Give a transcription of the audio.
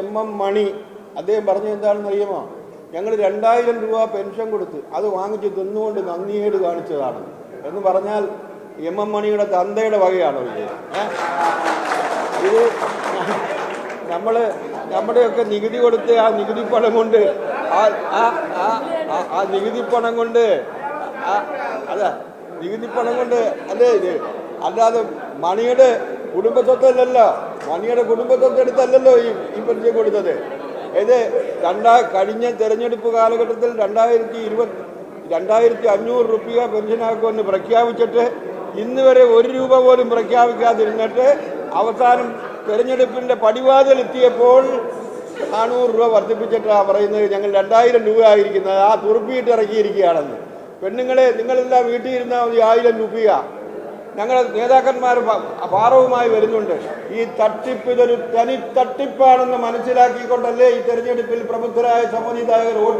M മണി അദ്ദേഹം പറഞ്ഞ എന്താണെന്ന് അറിയുമോ? ഞങ്ങൾ 2000 രൂപ പെൻഷൻ കൊടുത്ത് അത് വാങ്ങിച്ച് തിന്നുകൊണ്ട് നന്ദിയേട് കാണിച്ചതാണ് എന്ന് പറഞ്ഞാൽ എം മണിയുടെ തന്തയുടെ വകയാണോ ഇത്? ഇത് നമ്മുടെയൊക്കെ നികുതി കൊടുത്ത് ആ നികുതി പണം കൊണ്ട് ആ നികുതി പണം കൊണ്ട് അല്ലേ ഇത്? അല്ലാതെ മണിയുടെ കുടുംബത്വത്തല്ലല്ലോ, മണിയുടെ കുടുംബത്വത്തെടുത്തല്ലല്ലോ ഈ പെൻഷൻ കൊടുത്തത്. ഇത് കഴിഞ്ഞ തെരഞ്ഞെടുപ്പ് കാലഘട്ടത്തിൽ 2500 രൂപ പെൻഷനാക്കുമെന്ന് പ്രഖ്യാപിച്ചിട്ട് ഇന്ന് വരെ 1 രൂപ പോലും പ്രഖ്യാപിക്കാതിരുന്നിട്ട് അവസാനം തെരഞ്ഞെടുപ്പിന്റെ പടിവാതിലെത്തിയപ്പോൾ 400 രൂപ വർദ്ധിപ്പിച്ചിട്ടാണ് പറയുന്നത് ഞങ്ങൾ 2000 രൂപ ആയിരിക്കുന്നത്, ആ തുറുപ്പിയിട്ട് ഇറക്കിയിരിക്കുകയാണെന്ന്. പെണ്ണുങ്ങളെ നിങ്ങളെല്ലാം വീട്ടിൽ ഇരുന്നാൽ മതി, 1000 രൂപ. ഞങ്ങളുടെ നേതാക്കന്മാർ ഭാരവുമായി വരുന്നുണ്ട്. ഈ തട്ടിപ്പ് ഇതൊരു തനി തട്ടിപ്പാണെന്ന് മനസ്സിലാക്കിക്കൊണ്ടല്ലേ ഈ തെരഞ്ഞെടുപ്പിൽ പ്രബുദ്ധരായ സമ്മതിദായകർ വോട്ട്